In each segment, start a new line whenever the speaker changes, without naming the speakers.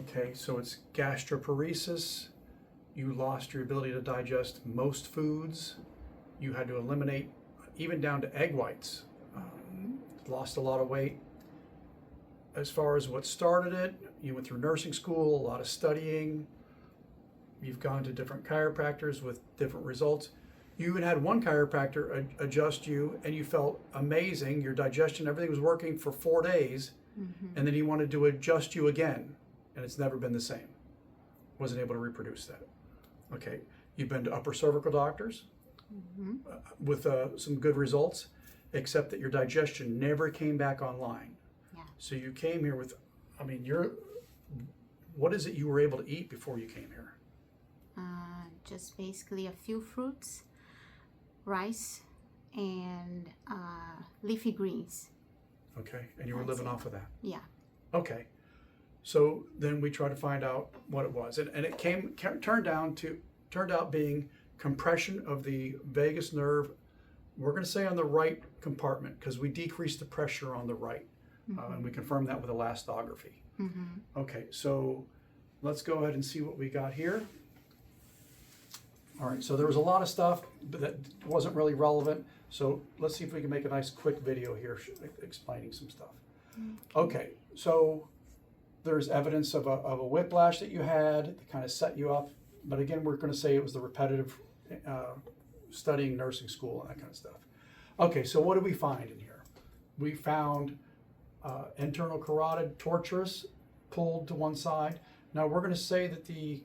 Okay, so it's gastroparesis. You lost your ability to digest most foods. You had to eliminate even down to egg whites. Lost a lot of weight. As far as what started it, you went through nursing school, a lot of studying. You've gone to different chiropractors with different results. You even had one chiropractor adjust you and you felt amazing. Your digestion, everything was working for 4 days. And then he wanted to adjust you again. And it's never been the same. Wasn't able to reproduce that. Okay, you've been to upper cervical doctors with some good results, except that your digestion never came back online.
Yeah.
So you came here with, I mean, what is it you were able to eat before you came here?
Just basically a few fruits, rice, and leafy greens.
Okay, and you were
That's
living
it.
off of that?
Yeah.
Okay, so then we tried to find out what it was, and it turned out being compression of the vagus nerve. We're going to say on the right compartment because we decreased the pressure on the right, and we confirmed that with elastography. Okay, so let's go ahead and see what we got here. All right, so there was a lot of stuff that wasn't really relevant. So let's see if we can make a nice quick video here explaining some stuff. Okay, so there's evidence of a whiplash that you had that kind of set you up. But again, we're going to say it was the repetitive studying nursing school and that kind of stuff. Okay, so what did we find in here? We found internal carotid tortuous, pulled to one side. Now we're going to say that the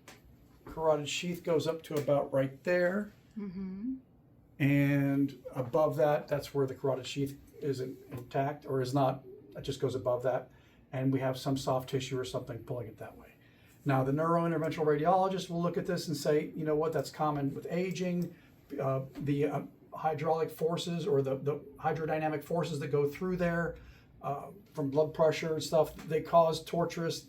carotid sheath goes up to about right there. And above that, that's where the carotid sheath isn't intact or is not, it just goes above that. And we have some soft tissue or something pulling it that way. Now, the neurointerventional radiologist will look at this and say, you know what, that's common with aging. The hydraulic forces or the hydrodynamic forces that go through there from blood pressure and stuff, they cause tortuous.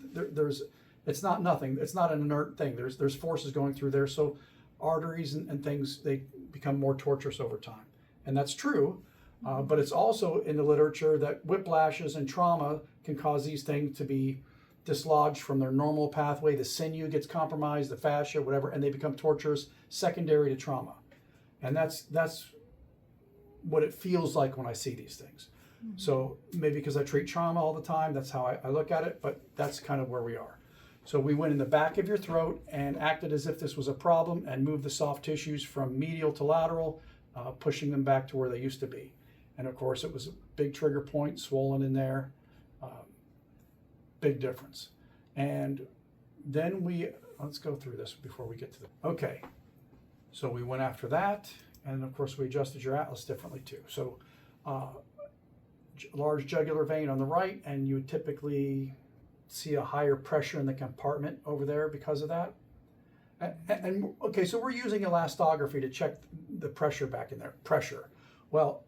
It's not nothing. It's not an inert thing. There's forces going through there. So arteries and things, they become more tortuous over time. And that's true. But it's also in the literature that whiplashes and trauma can cause these things to be dislodged from their normal pathway. The sinew gets compromised, the fascia, whatever, and they become tortuous secondary to trauma. And that's what it feels like when I see these things. So maybe because I treat trauma all the time, that's how I look at it, but that's kind of where we are. So we went in the back of your throat and acted as if this was a problem and moved the soft tissues from medial to lateral, pushing them back to where they used to be. And of course, it was a big trigger point, swollen in there. Big difference. And then let's go through this before we get to okay. So we went after that. And of course, we adjusted your atlas differently too. So large jugular vein on the right, and you would typically see a higher pressure in the compartment over there because of that. And okay, so we're using elastography to check the pressure back in there. Pressure. Well,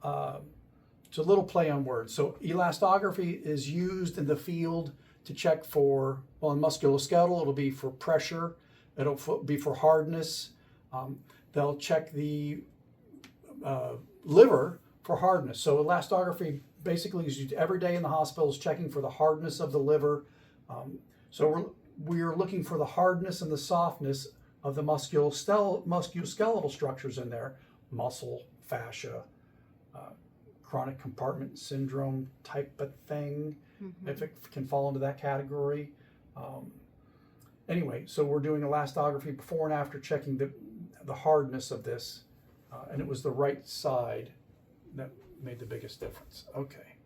it's a little play on words. So elastography is used in the field to check for, well, in musculoskeletal, it'll be for pressure. It'll be for hardness. They'll check the liver for hardness. So elastography basically is used every day in the hospitals, checking for the hardness of the liver. So we're looking for the hardness and the softness of the musculoskeletal structures in there, muscle, fascia, chronic compartment syndrome type of thing, if it can fall into that category. Anyway, so we're doing elastography before and after, checking the hardness of this, and it was the right side that made the biggest difference. Okay.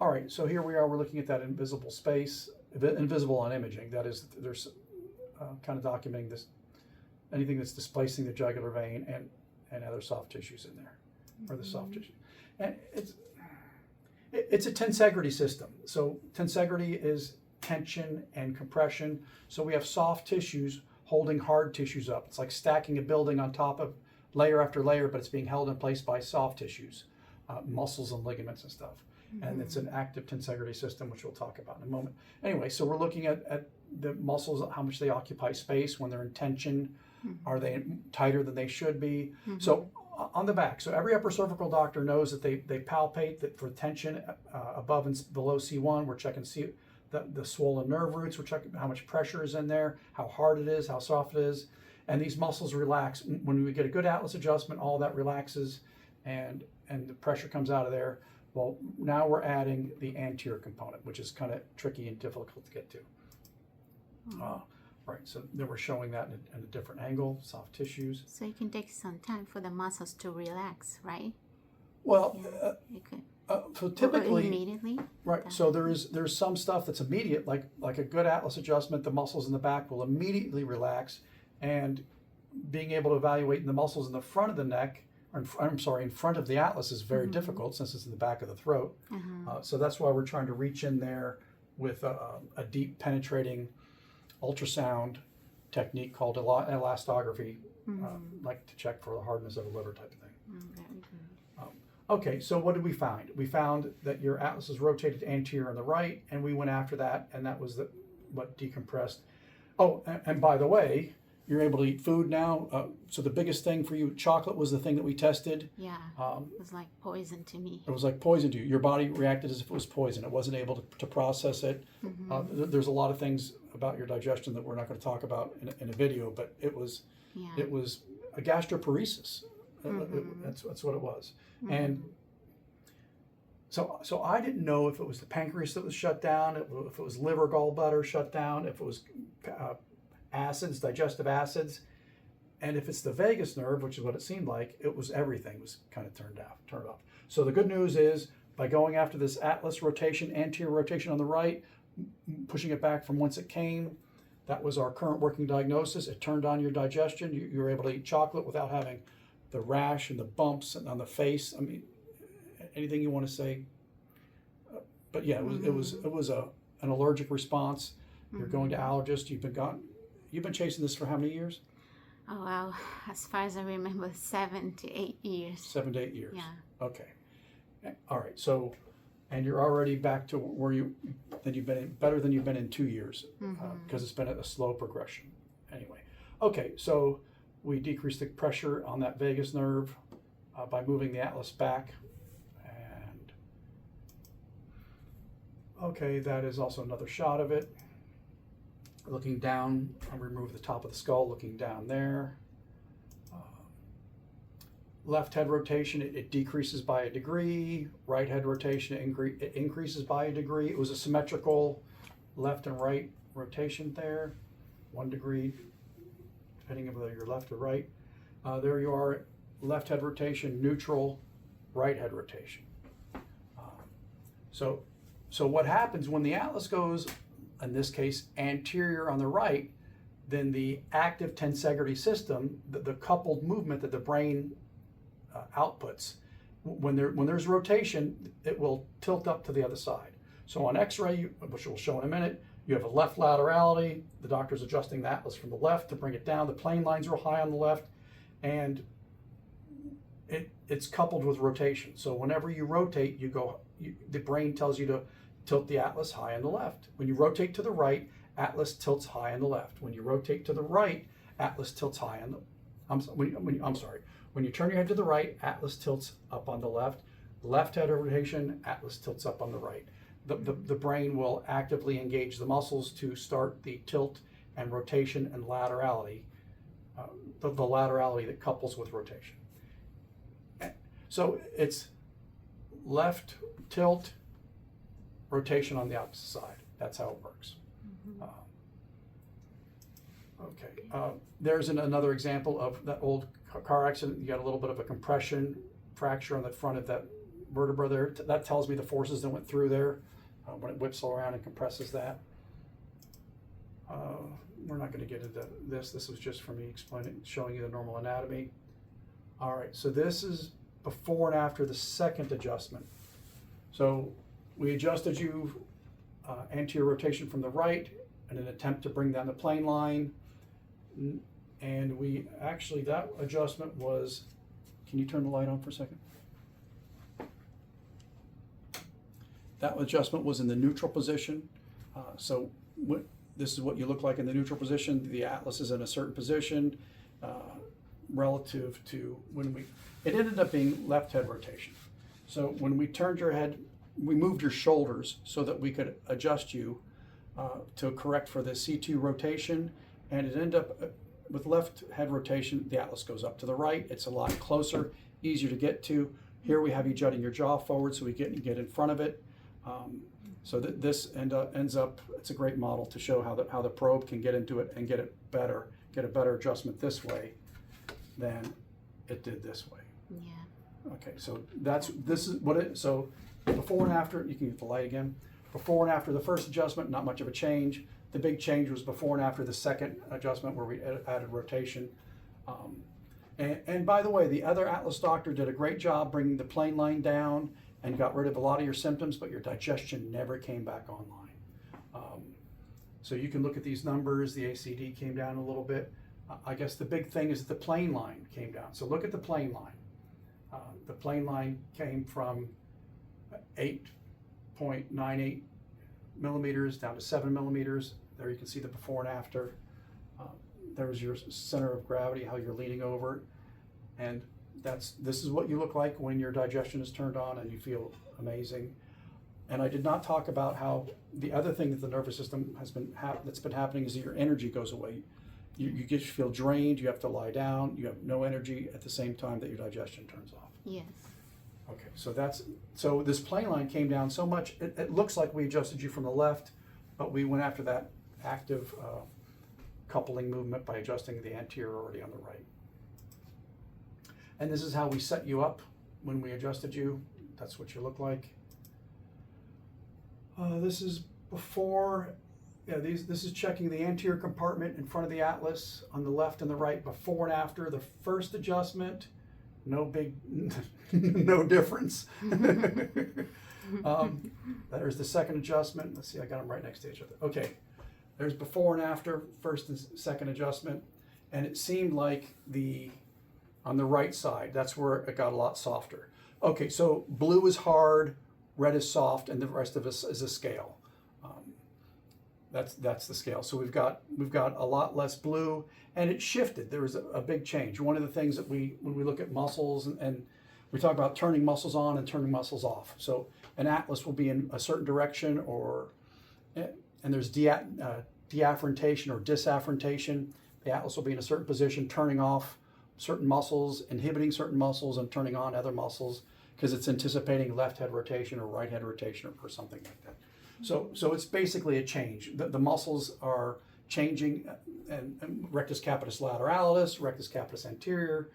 All right, so here we are, we're looking at that invisible space, invisible on imaging. That is, there's kind of documenting this, anything that's displacing the jugular vein and other soft tissues in there, or the soft tissue. And it's a tensegrity system. So tensegrity is tension and compression. So we have soft tissues holding hard tissues up. It's like stacking a building on top of layer after layer, but it's being held in place by soft tissues, muscles and ligaments and stuff. And it's an active tensegrity system, which we'll talk about in a moment. Anyway, so we're looking at the muscles, how much they occupy space when they're in tension. Are they tighter than they should be? So on the back, so every upper cervical doctor knows that they palpate that for tension above and below C1, we're checking the swollen nerve roots. We're checking how much pressure is in there, how hard it is, how soft it is. And these muscles relax. When we get a good atlas adjustment, all that relaxes and the pressure comes out of there. Well, now we're adding the anterior component, which is kind of tricky and difficult to get to. Right, so then we're showing that in a different angle, soft tissues.
So it can take some time for the muscles to relax, right?
Well,
It could.
so
Or
typically,
immediately.
right, so there's some stuff that's immediate, like a good atlas adjustment, the muscles in the back will immediately relax, and being able to evaluate the muscles in the front of the neck, I'm sorry, in front of the atlas is very difficult since it's in the back of the throat. So that's why we're trying to reach in there with a deep penetrating ultrasound technique called elastography, like to check for the hardness of a liver type of thing.
Very good.
Okay, so what did we find? We found that your atlas is rotated anterior on the right, and we went after that, and that was what decompressed. Oh, and by the way, you're able to eat food now. So the biggest thing for you, chocolate was the thing that we tested.
Yeah, it was like poison to me.
It was like poison to you. Your body reacted as if it was poison. It wasn't able to process it. There's a lot of things about your digestion that we're not going to talk about in a video, but it was a gastroparesis. That's what it was. And so I didn't know if it was the pancreas that was shut down, if it was liver, gallbladder shut down, if it was acids, digestive acids, and if it's the vagus nerve, which is what it seemed like, it was everything was kind of turned off. So the good news is, by going after this atlas rotation, anterior rotation on the right, pushing it back from whence it came, that was our current working diagnosis. It turned on your digestion. You were able to eat chocolate without having the rash and the bumps on the face. I mean, anything you want to say? But yeah, it was an allergic response. You're going to allergist. You've been chasing this for how many years?
Oh, well, as far as I remember, 7 to 8 years.
7 to 8 years.
Yeah.
Okay. All right. So, and you're already back to where you've been in, better than you've been in 2 years, because it's been a slow progression. Anyway. Okay. So we decreased the pressure on that vagus nerve by moving the atlas back. And okay, that is also another shot of it. Looking down, I remove the top of the skull, looking down there. Left head rotation, it decreases by a degree. Right head rotation, it increases by a degree. It was a symmetrical left and right rotation there. 1 degree, depending on whether you're left or right. There you are, left head rotation, neutral, right head rotation. So what happens when the atlas goes, in this case, anterior on the right, then the active tensegrity system, the coupled movement that the brain outputs, when there's rotation, it will tilt up to the other side. So on X-ray, which we'll show in a minute, you have a left laterality. The doctor's adjusting the atlas from the left to bring it down. The plane lines are high on the left, and it's coupled with rotation. So whenever you rotate, the brain tells you to tilt the atlas high on the left. When you rotate to the right, atlas tilts high on the left. When you rotate to the right, atlas tilts high on the. I'm sorry. When you turn your head to the right, atlas tilts up on the left. Left head rotation, atlas tilts up on the right. The brain will actively engage the muscles to start the tilt and rotation and laterality, the laterality that couples with rotation. So it's left tilt, rotation on the opposite side. That's how it works. Okay. There's another example of that old car accident. You got a little bit of a compression fracture on the front of that vertebra there. That tells me the forces that went through there when it whips around and compresses that. We're not going to get into this. This was just for me showing you the normal anatomy. All right. So this is before and after the second adjustment. So we adjusted you anterior rotation from the right in an attempt to bring down the plane line. And that adjustment was, can you turn the light on for a second? That adjustment was in the neutral position. This is what you look like in the neutral position. The atlas is in a certain position relative to it ended up being left head rotation. So when we turned your head, we moved your shoulders so that we could adjust you to correct for the C2 rotation, and it ended up with left head rotation, the atlas goes up to the right. It's a lot closer, easier to get to. Here we have you jutting your jaw forward so we get in front of it. So that this ends up, it's a great model to show how the probe can get into it and get it better, get a better adjustment this way than it did this way.
Yeah.
Okay, so this is what it, so before and after, you can get the light again. Before and after the first adjustment, not much of a change. The big change was before and after the second adjustment where we added rotation. And by the way, the other Atlas doctor did a great job bringing the plane line down and got rid of a lot of your symptoms, but your digestion never came back online. So you can look at these numbers. The ACD came down a little bit. I guess the big thing is that the plane line came down. So look at the plane line. The plane line came from 8.98 millimeters down to 7 millimeters. There you can see the before and after. There's your center of gravity, how you're leaning over. And this is what you look like when your digestion is turned on and you feel amazing. And I did not talk about how the other thing that the nervous system that's been happening is that your energy goes away. You just feel drained, you have to lie down, you have no energy at the same time that your digestion turns off.
Yes.
Okay, so this plane line came down so much, it looks like we adjusted you from the left, but we went after that active coupling movement by adjusting the anterior already on the right. And this is how we set you up when we adjusted you. That's what you look like. This is before, this is checking the anterior compartment in front of the atlas on the left and the right, before and after the first adjustment. No big, no difference. There's the second adjustment. Let's see, I got them right next to each other. Okay, there's before and after, first and second adjustment. And it seemed like on the right side, that's where it got a lot softer. Okay, so blue is hard, red is soft, and the rest of us is a scale. That's the scale. So we've got a lot less blue, and it shifted. There was a big change. One of the things that when we look at muscles and we talk about turning muscles on and turning muscles off. So an atlas will be in a certain direction, and there's deafferentation or disafferentation. The atlas will be in a certain position, turning off certain muscles, inhibiting certain muscles, and turning on other muscles because it's anticipating left head rotation or right head rotation or something like that. So it's basically a change. The muscles are changing, and rectus capitis lateralis, rectus capitis anterior,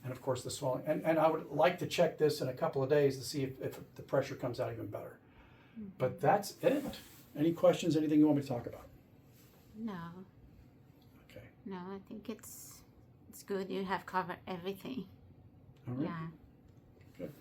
and of course the swelling. And I would like to check this in a couple of days to see if the pressure comes out even better. But that's it. Any questions, anything you want me to talk about?
No.
Okay.
No, I think it's good. You have covered everything.
All right.
Yeah.
Good.